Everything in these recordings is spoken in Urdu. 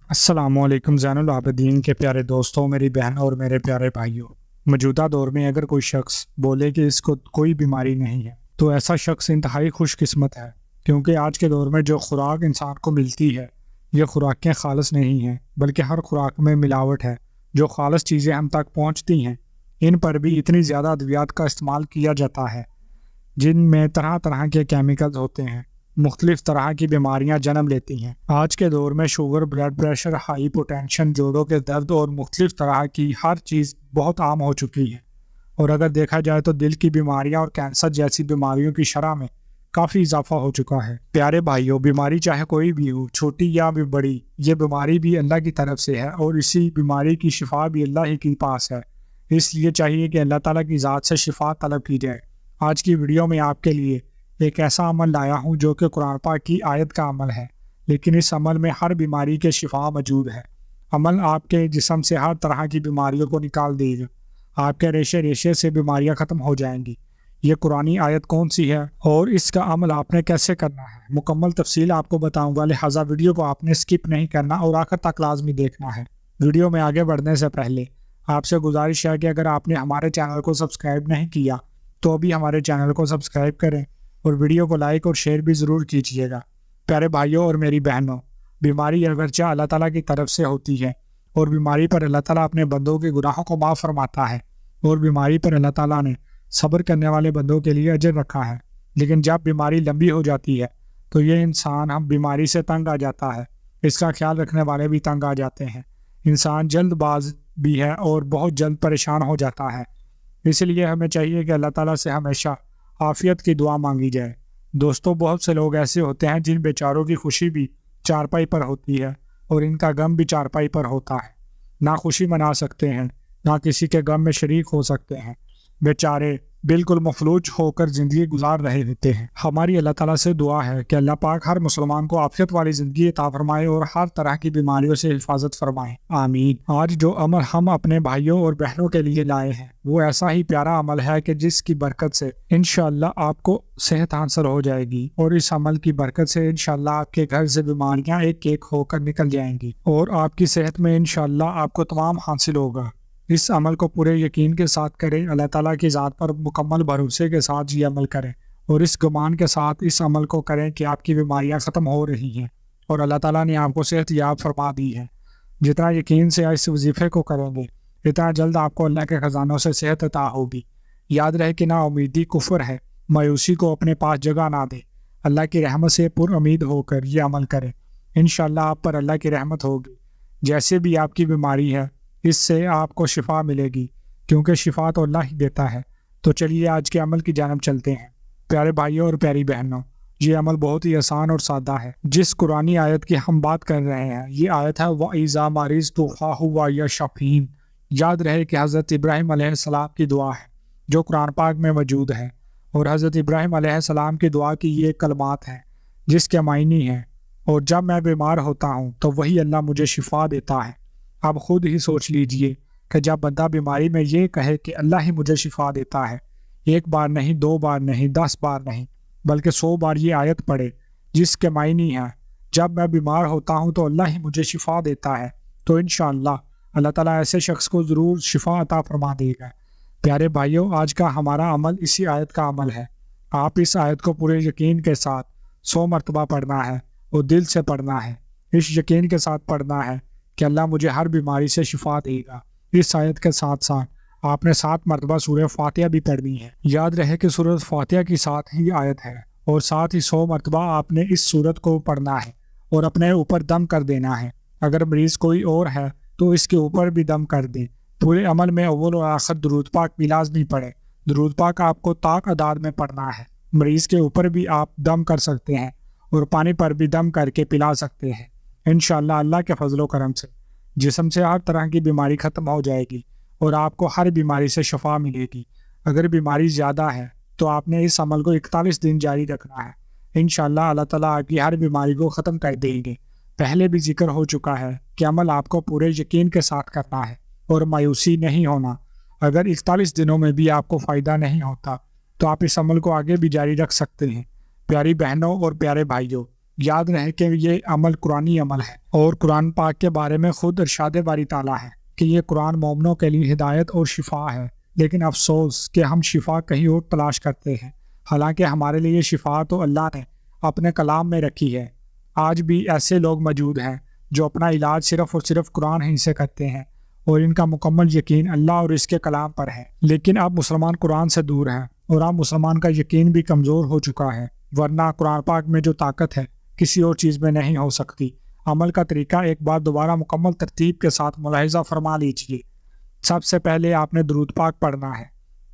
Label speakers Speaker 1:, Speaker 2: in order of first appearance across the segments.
Speaker 1: السلام علیکم زین العابدین کے پیارے دوستوں، میری بہن اور میرے پیارے بھائیوں۔ موجودہ دور میں اگر کوئی شخص بولے کہ اس کو کوئی بیماری نہیں ہے تو ایسا شخص انتہائی خوش قسمت ہے، کیونکہ آج کے دور میں جو خوراک انسان کو ملتی ہے یہ خوراکیں خالص نہیں ہیں، بلکہ ہر خوراک میں ملاوٹ ہے۔ جو خالص چیزیں ہم تک پہنچتی ہیں ان پر بھی اتنی زیادہ ادویات کا استعمال کیا جاتا ہے جن میں طرح طرح کے کیمیکلز ہوتے ہیں، مختلف طرح کی بیماریاں جنم لیتی ہیں۔ آج کے دور میں شوگر، بلڈ پریشر، ہائی پوٹینشن، جوڑوں کے درد اور مختلف طرح کی ہر چیز بہت عام ہو چکی ہے، اور اگر دیکھا جائے تو دل کی بیماریاں اور کینسر جیسی بیماریوں کی شرح میں کافی اضافہ ہو چکا ہے۔ پیارے بھائیوں، بیماری چاہے کوئی بھی ہو، چھوٹی یا بھی بڑی، یہ بیماری بھی اللہ کی طرف سے ہے اور اسی بیماری کی شفا بھی اللہ ہی کے پاس ہے۔ اس لیے چاہیے کہ اللہ تعالیٰ کی ذات سے شفا طلب کی جائے۔ آج کی ویڈیو میں آپ کے لیے ایک ایسا عمل لایا ہوں جو کہ قرآن پاک کی آیت کا عمل ہے، لیکن اس عمل میں ہر بیماری کے شفا موجود ہے۔ عمل آپ کے جسم سے ہر طرح کی بیماریوں کو نکال دے گا، آپ کے ریشے ریشے سے بیماریاں ختم ہو جائیں گی۔ یہ قرآنی آیت کون سی ہے اور اس کا عمل آپ نے کیسے کرنا ہے، مکمل تفصیل آپ کو بتاؤں گا، لہٰذا ویڈیو کو آپ نے سکپ نہیں کرنا اور آخر تک لازمی دیکھنا ہے۔ ویڈیو میں آگے بڑھنے سے پہلے آپ سے گزارش ہے کہ اگر آپ نے ہمارے چینل کو سبسکرائب نہیں کیا تو ابھی ہمارے چینل کو سبسکرائب کریں اور ویڈیو کو لائک اور شیئر بھی ضرور کیجیے گا۔ پیارے بھائیوں اور میری بہنوں، بیماری اگرچہ اللہ تعالیٰ کی طرف سے ہوتی ہے اور بیماری پر اللہ تعالیٰ اپنے بندوں کے گناہوں کو معاف فرماتا ہے، اور بیماری پر اللہ تعالیٰ نے صبر کرنے والے بندوں کے لیے اجر رکھا ہے، لیکن جب بیماری لمبی ہو جاتی ہے تو یہ انسان ہم بیماری سے تنگ آ جاتا ہے، اس کا خیال رکھنے والے بھی تنگ آ جاتے ہیں، انسان جلد باز بھی ہے اور بہت جلد پریشان ہو جاتا ہے۔ اس لیے ہمیں چاہیے کہ اللہ تعالیٰ سے ہمیشہ عافیت کی دعا مانگی جائے۔ دوستوں، بہت سے لوگ ایسے ہوتے ہیں جن بیچاروں کی خوشی بھی چارپائی پر ہوتی ہے اور ان کا غم بھی چارپائی پر ہوتا ہے، نہ خوشی منا سکتے ہیں نہ کسی کے غم میں شریک ہو سکتے ہیں، بیچارے بالکل مفلوج ہو کر زندگی گزار رہے ہوتے ہیں۔ ہماری اللہ تعالیٰ سے دعا ہے کہ اللہ پاک ہر مسلمان کو عافیت والی زندگی عطا فرمائے اور ہر طرح کی بیماریوں سے حفاظت فرمائے، آمین۔ آج جو عمل ہم اپنے بھائیوں اور بہنوں کے لیے لائے ہیں وہ ایسا ہی پیارا عمل ہے کہ جس کی برکت سے انشاءاللہ آپ کو صحت حاصل ہو جائے گی، اور اس عمل کی برکت سے انشاءاللہ آپ کے گھر سے بیماریاں ایک ایک ہو کر نکل جائیں گی اور آپ کی صحت میں انشاءاللہ آپ کو تمام حاصل ہوگا۔ اس عمل کو پورے یقین کے ساتھ کریں، اللہ تعالیٰ کی ذات پر مکمل بھروسے کے ساتھ یہ عمل کریں، اور اس گمان کے ساتھ اس عمل کو کریں کہ آپ کی بیماریاں ختم ہو رہی ہیں اور اللہ تعالیٰ نے آپ کو صحت یاب فرما دی ہے۔ جتنا یقین سے اس وظیفے کو کریں گے اتنا جلد آپ کو اللہ کے خزانوں سے صحت عطا ہوگی۔ یاد رہے کہ نا امیدی کفر ہے، مایوسی کو اپنے پاس جگہ نہ دیں، اللہ کی رحمت سے پر امید ہو کر یہ عمل کریں، انشاءاللہ آپ پر اللہ کی رحمت ہوگی۔ جیسے بھی آپ کی بیماری ہے اس سے آپ کو شفا ملے گی، کیونکہ شفا تو اللہ ہی دیتا ہے۔ تو چلیے آج کے عمل کی جانب چلتے ہیں۔ پیارے بھائیوں اور پیاری بہنوں، یہ عمل بہت ہی آسان اور سادہ ہے۔ جس قرآنی آیت کی ہم بات کر رہے ہیں یہ آیت ہے وَإِذَا مَرِضْتُ فَهُوَ يَشْفِينِ۔ یاد رہے کہ حضرت ابراہیم علیہ السلام کی دعا ہے جو قرآن پاک میں موجود ہے، اور حضرت ابراہیم علیہ السلام کی دعا کی یہ کلمات ہیں جس کے معنی ہیں اور جب میں بیمار ہوتا ہوں تو وہی اللہ مجھے شفا دیتا ہے۔ اب خود ہی سوچ لیجئے کہ جب بندہ بیماری میں یہ کہے کہ اللہ ہی مجھے شفا دیتا ہے، ایک بار نہیں، دو بار نہیں، 10 بار نہیں، بلکہ 100 بار یہ آیت پڑھے جس کے معنی ہے جب میں بیمار ہوتا ہوں تو اللہ ہی مجھے شفا دیتا ہے، تو انشاءاللہ اللہ تعالیٰ ایسے شخص کو ضرور شفا عطا فرما دے گا۔ پیارے بھائیوں، آج کا ہمارا عمل اسی آیت کا عمل ہے۔ آپ اس آیت کو پورے یقین کے ساتھ 100 مرتبہ پڑھنا ہے اور دل سے پڑھنا ہے، اس یقین کے ساتھ پڑھنا ہے کہ اللہ مجھے ہر بیماری سے شفا دے گا۔ اس آیت کے ساتھ ساتھ آپ نے 7 مرتبہ سورہ فاتحہ بھی پڑھنی ہے۔ یاد رہے کہ سورہ فاتحہ کی ساتھ ہی آیت ہے، اور ساتھ ہی 100 مرتبہ آپ نے اس سورت کو پڑھنا ہے اور اپنے اوپر دم کر دینا ہے۔ اگر مریض کوئی اور ہے تو اس کے اوپر بھی دم کر دیں۔ پورے عمل میں اول و آخر درود پاک بھی لازمی پڑھیں۔ درود پاک آپ کو طاق اعداد میں پڑھنا ہے۔ مریض کے اوپر بھی آپ دم کر سکتے ہیں اور پانی پر بھی دم کر کے پلا سکتے ہیں۔ انشاءاللہ اللہ کے فضل و کرم سے جسم سے ہر طرح کی بیماری ختم ہو جائے گی اور آپ کو ہر بیماری سے شفا ملے گی۔ اگر بیماری زیادہ ہے تو آپ نے اس عمل کو 41 دن جاری رکھنا ہے، انشاءاللہ اللہ تعالیٰ آپ کی ہر بیماری کو ختم کر دیں گے۔ پہلے بھی ذکر ہو چکا ہے کہ عمل آپ کو پورے یقین کے ساتھ کرنا ہے اور مایوسی نہیں ہونا۔ اگر 41 دنوں میں بھی آپ کو فائدہ نہیں ہوتا تو آپ اس عمل کو آگے بھی جاری رکھ سکتے ہیں۔ پیاری بہنوں اور پیارے بھائیوں، یاد رہے کہ یہ عمل قرآنی عمل ہے، اور قرآن پاک کے بارے میں خود ارشاد باری تعالیٰ ہے کہ یہ قرآن مومنوں کے لیے ہدایت اور شفا ہے۔ لیکن افسوس کہ ہم شفا کہیں اور تلاش کرتے ہیں، حالانکہ ہمارے لیے شفا تو اللہ نے اپنے کلام میں رکھی ہے۔ آج بھی ایسے لوگ موجود ہیں جو اپنا علاج صرف اور صرف قرآن ہی سے کرتے ہیں، اور ان کا مکمل یقین اللہ اور اس کے کلام پر ہے۔ لیکن اب مسلمان قرآن سے دور ہیں، اور اب مسلمان کا یقین بھی کمزور ہو چکا ہے، ورنہ قرآن پاک میں جو طاقت ہے کسی اور چیز میں نہیں ہو سکتی۔ عمل کا طریقہ ایک بار دوبارہ مکمل ترتیب کے ساتھ ملاحظہ فرما لیجیے۔ سب سے پہلے آپ نے درود پاک پڑھنا ہے،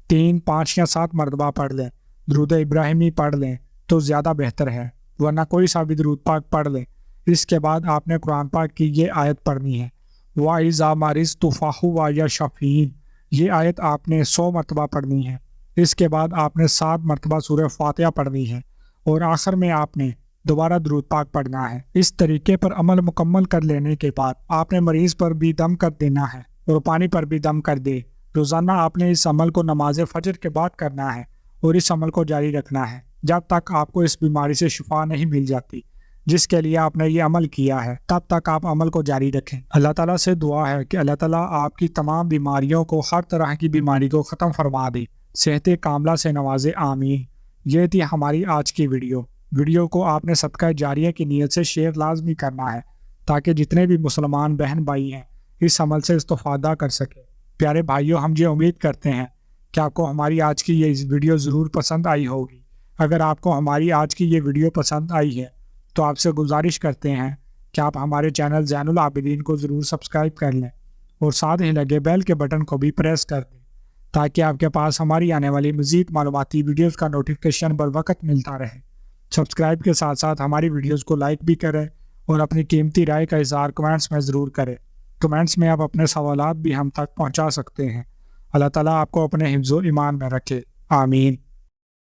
Speaker 1: 3، 5 یا 7 مرتبہ پڑھ لیں۔ درود ابراہیمی پڑھ لیں تو زیادہ بہتر ہے، ورنہ کوئی سا بھی درود پاک پڑھ لیں۔ اس کے بعد آپ نے قرآن پاک کی یہ آیت پڑھنی ہے، وَإِذَا مَرِضْتُ فَهُوَ يَشْفِينِ۔ یہ آیت آپ نے 100 مرتبہ پڑھنی ہے۔ اس کے بعد آپ نے 7 مرتبہ سورہ فاتحہ پڑھنی ہے، اور آخر میں آپ نے دوبارہ درود پاک پڑھنا ہے۔ اس طریقے پر عمل مکمل کر لینے کے بعد آپ نے مریض پر بھی دم کر دینا ہے، اور پانی پر بھی دم کر دے۔ روزانہ آپ نے اس عمل کو نماز فجر کے بعد کرنا ہے، اور اس عمل کو جاری رکھنا ہے جب تک آپ کو اس بیماری سے شفا نہیں مل جاتی جس کے لیے آپ نے یہ عمل کیا ہے۔ تب تک آپ عمل کو جاری رکھیں۔ اللہ تعالیٰ سے دعا ہے کہ اللہ تعالیٰ آپ کی تمام بیماریوں کو، ہر طرح کی بیماری کو ختم فرما دے، صحت کاملہ سے نوازے، آمین۔ یہ تھی ہماری آج کی ویڈیو کو آپ نے صدقہ جاریہ کی نیت سے شیئر لازمی کرنا ہے، تاکہ جتنے بھی مسلمان بہن بھائی ہیں اس عمل سے استفادہ کر سکیں۔ پیارے بھائیوں، ہم یہ امید کرتے ہیں کہ آپ کو ہماری آج کی یہ ویڈیو ضرور پسند آئی ہوگی۔ اگر آپ کو ہماری آج کی یہ ویڈیو پسند آئی ہے تو آپ سے گزارش کرتے ہیں کہ آپ ہمارے چینل زین العابدین کو ضرور سبسکرائب کر لیں، اور ساتھ ہی لگے بیل کے بٹن کو بھی پریس کر دیں، تاکہ آپ کے پاس ہماری آنے والی مزید معلوماتی ویڈیوز کا نوٹیفیکیشن بر وقت ملتا رہے۔ سبسکرائب کے ساتھ ساتھ ہماری ویڈیوز کو لائک بھی کریں، اور اپنی قیمتی رائے کا اظہار کمنٹس میں ضرور کریں۔ کمنٹس میں آپ اپنے سوالات بھی ہم تک پہنچا سکتے ہیں۔ اللہ تعالیٰ آپ کو اپنے حفظ و ایمان میں رکھے، آمین۔